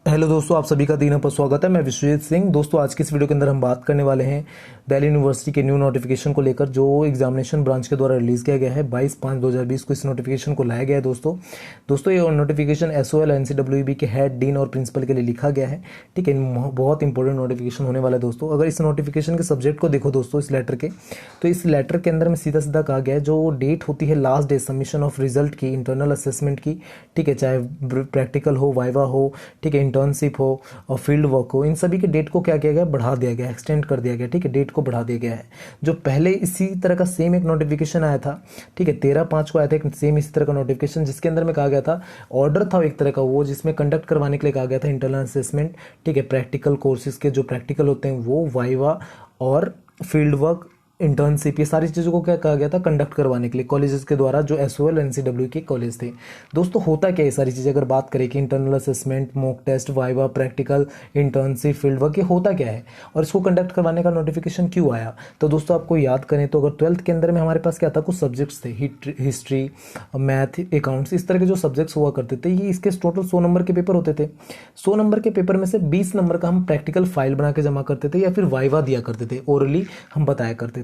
Hello दोस्तों, आप सभी का दिनों पर स्वागत है। मैं विश्वजीत सिंह। दोस्तों, आज की इस वीडियो के अंदर हम बात करने वाले हैं दिल्ली यूनिवर्सिटी के न्यू नोटिफिकेशन को लेकर, जो एग्जामिनेशन ब्रांच के द्वारा रिलीज़ किया गया है 22/5/2020 को इस नोटिफिकेशन को लाया गया है। दोस्तों ये नोटिफिकेशन एसओएल एनसीडब्ल्यूईबी के हेड, डीन और प्रिंसिपल के लिए लिखा गया है। ठीक है, बहुत इंपॉर्टेंट नोटिफिकेशन होने वाला है दोस्तों। अगर इस नोटिफिकेशन के सब्जेक्ट को देखो दोस्तों, इस लेटर के, तो इस लेटर के अंदर में सीधा सीधा कहा गया है जो डेट होती है last day submission of result की, इंटरनल असेसमेंट की। ठीक है, चाहे प्रैक्टिकल हो, वाइवा हो, ठीक है, इंटर्नशिप हो और फील्ड वर्क हो, इन सभी के डेट को क्या किया गया, बढ़ा दिया गया, एक्सटेंड कर दिया गया। ठीक है, डेट को बढ़ा दिया गया है। जो पहले इसी तरह का सेम एक नोटिफिकेशन आया था, ठीक है, 13/5 को आया था एक सेम इसी तरह का नोटिफिकेशन, जिसके अंदर में कहा गया था, ऑर्डर था एक तरह का वो, जिसमें कंडक्ट करवाने के लिए कहा गया था इंटरनल असेसमेंट। ठीक है, प्रैक्टिकल कोर्सेज के जो प्रैक्टिकल होते हैं वो, वाइवा और फील्ड वर्क, इंटर्नशिप, ये सारी चीज़ों को क्या कहा गया था, कंडक्ट करवाने के लिए कॉलेजेस के द्वारा, जो एसओएल एनसीडब्ल्यू के कॉलेज थे। दोस्तों होता क्या है, ये सारी चीज़ें अगर बात करें कि internal assessment, mock test, viva, practical, internship, field work, ये होता क्या है और इसको कंडक्ट करवाने का नोटिफिकेशन क्यों आया। तो दोस्तों आपको याद करें तो अगर 12th के अंदर में हमारे पास क्या था, कुछ सब्जेक्ट्स थे, हिस्ट्री, मैथ, अकाउंट्स, इस तरह के जो सब्जेक्ट्स हुआ करते थे, ये इसके टोटल 100 नंबर के पेपर होते थे। 100 नंबर के पेपर में से 20 नंबर का हम प्रैक्टिकल फाइल बना के जमा करते थे या फिर वाइवा दिया करते थे, ओरली हम बताया करते थे।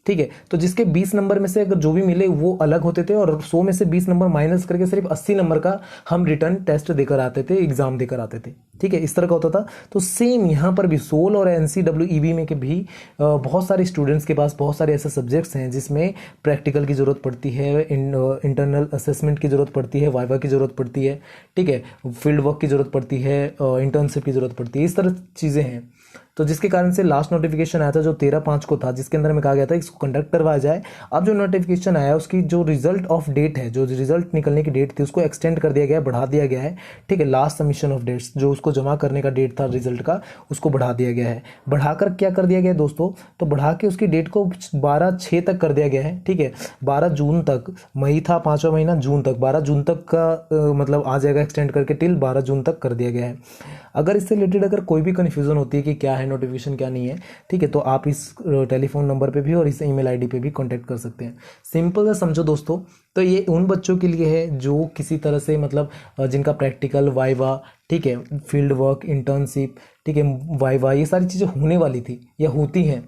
ठीक है, तो जिसके 20 नंबर में से अगर जो भी मिले वो अलग होते थे, और 100 में से 20 नंबर माइनस करके सिर्फ 80 नंबर का हम रिटर्न टेस्ट देकर आते थे, एग्जाम देकर आते थे। ठीक है, इस तरह का होता था। तो सेम यहाँ पर भी सोल और एनसीडब्ल्यूईबी में के भी बहुत सारे स्टूडेंट्स के पास बहुत सारे ऐसे सब्जेक्ट्स हैं जिसमें प्रैक्टिकल की जरूरत पड़ती है, इंटरनल असेसमेंट की जरूरत पड़ती है, वाइवा की जरूरत पड़ती है, ठीक है, फील्ड वर्क की जरूरत पड़ती है, इंटर्नशिप की जरूरत पड़ती है, इस तरह चीज़ें हैं। तो जिसके कारण से लास्ट नोटिफिकेशन आया था जो 13/5 को था, जिसके अंदर में कहा गया था इसको कंडक्ट करवाया जाए। अब जो नोटिफिकेशन आया उसकी जो रिजल्ट ऑफ डेट है, जो रिजल्ट निकलने की डेट थी, उसको एक्सटेंड कर दिया गया है, बढ़ा दिया गया है। ठीक है, लास्ट सबमिशन ऑफ डेट्स, जो उसको जमा करने का डेट था रिजल्ट का, उसको बढ़ा दिया गया है। बढ़ाकर क्या कर दिया गया है दोस्तों, तो बढ़ा के उसकी डेट को 12/6 तक कर दिया गया है। ठीक है, 12 जून तक, मई था 5वां महीना, जून तक, 12 जून तक का मतलब आ जाएगा, एक्सटेंड करके टिल 12 जून तक कर दिया गया है। अगर इससे रिलेटेड अगर कोई भी कन्फ्यूजन होती है कि क्या है नोटिफिकेशन क्या नहीं है, ठीक है, तो आप इस टेलीफोन नंबर पे भी और इस ईमेल आईडी पे भी कांटेक्ट कर सकते हैं। सिंपल सा समझो दोस्तों, तो ये उन बच्चों के लिए है जो किसी तरह से मतलब जिनका प्रैक्टिकल, वाइवा, ठीक है, फील्ड वर्क, इंटर्नशिप, ठीक है, वाइवा, ये सारी चीज़ें होने वाली थी या होती हैं।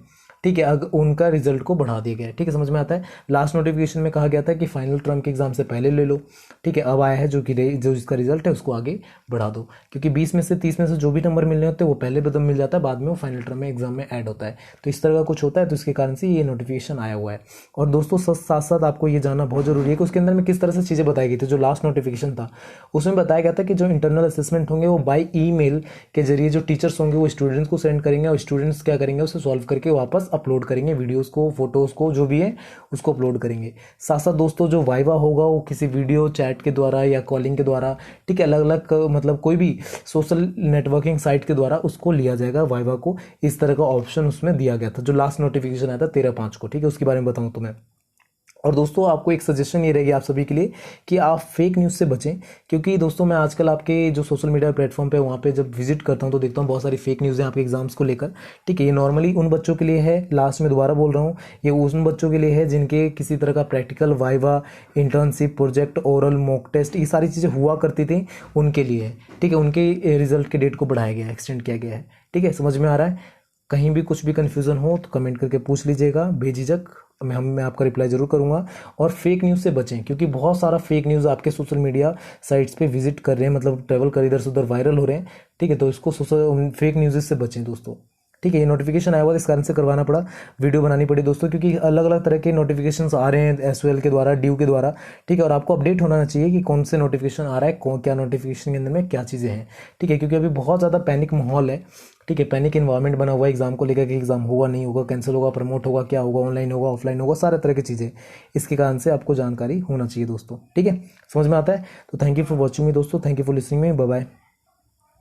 ठीक है, अगर उनका रिजल्ट को बढ़ा दिया गया है। ठीक है, समझ में आता है। लास्ट नोटिफिकेशन में कहा गया था कि फाइनल टर्म के एग्जाम से पहले ले लो। ठीक है, अब आया है जो जिसका रिजल्ट है उसको आगे बढ़ा दो, क्योंकि 20 में से 30 में से जो भी नंबर मिलने होते हैं वो पहले बदम मिल जाता है, बाद में वो फाइनल टर्म में एग्जाम में ऐड होता है। तो इस तरह का कुछ होता है, तो इसके कारण से ये नोटिफिकेशन आया हुआ है। और दोस्तों साथ साथ आपको ये जानना बहुत जरूरी है कि उसके अंदर में किस तरह से चीज़ें बताई गई थी। जो लास्ट नोटिफिकेशन था उसमें बताया गया था कि जो इंटरनल असेसमेंट होंगे वो बाई ईमेल के जरिए जो टीचर्स होंगे वो स्टूडेंट्स को सेंड करेंगे, और स्टूडेंट्स क्या करेंगे, उसे सॉल्व करके वापस अपलोड करेंगे, वीडियोस को, फोटोज को, जो भी है उसको अपलोड करेंगे। साथ साथ दोस्तों जो वाइवा होगा वो किसी वीडियो चैट के द्वारा या कॉलिंग के द्वारा, ठीक है, अलग अलग मतलब कोई भी सोशल नेटवर्किंग साइट के द्वारा उसको लिया जाएगा वाइवा को। इस तरह का ऑप्शन उसमें दिया गया था जो लास्ट नोटिफिकेशन आया था 13/5 को। ठीक है, उसके बारे में बताऊं तो मैं, और दोस्तों आपको एक सजेशन ये रहेगी आप सभी के लिए कि आप फेक न्यूज़ से बचें, क्योंकि दोस्तों मैं आजकल आपके जो सोशल मीडिया प्लेटफॉर्म पे वहाँ पे जब विजिट करता हूँ तो देखता हूँ बहुत सारी फेक न्यूज़ हैं आपके एग्जाम्स को लेकर। ठीक है, ये नॉर्मली उन बच्चों के लिए है, लास्ट में दोबारा बोल रहा हूँ, ये उन बच्चों के लिए है जिनके किसी तरह का practical, viva, internship, project, oral, mock test, ये सारी चीज़ें हुआ करती थी, उनके लिए है। ठीक है, उनके रिजल्ट के डेट को बढ़ाया गया है, एक्सटेंड किया गया है। ठीक है, समझ में आ रहा है। कहीं भी कुछ भी कन्फ्यूज़न हो तो कमेंट करके पूछ लीजिएगा बेझिझक, मैं आपका रिप्लाई जरूर करूंगा। और फेक न्यूज़ से बचें, क्योंकि बहुत सारा फेक न्यूज़ आपके सोशल मीडिया साइट्स पे विजिट कर रहे हैं, मतलब ट्रैवल कर इधर से उधर वायरल हो रहे हैं। ठीक है, तो इसको फेक न्यूज़ से बचें दोस्तों। ठीक है, ये नोटिफिकेशन आया हुआ इस कारण से करवाना पड़ा, वीडियो बनानी पड़ी दोस्तों, क्योंकि अलग अलग तरह के नोटिफिकेशंस आ रहे हैं एसओएल के द्वारा, ड्यू के द्वारा। ठीक है, और आपको अपडेट होना चाहिए कि कौन से नोटिफिकेशन आ रहा है, कौन क्या नोटिफिकेशन के अंदर में क्या चीज़ें हैं। ठीक है, क्योंकि अभी बहुत ज़्यादा पैनिक माहौल है। ठीक है, पैनिक इन्वायरमेंट बना हुआ है एग्जाम को लेकर कि एग्जाम होगा नहीं होगा, कैंसिल होगा, प्रमोट होगा, क्या होगा, ऑनलाइन होगा, ऑफलाइन होगा, सारे तरह की चीज़ें। इसके कारण से आपको जानकारी होना चाहिए दोस्तों। ठीक है, समझ में आता है। तो thank you for watching me दोस्तों, thank you for listening me, bye bye.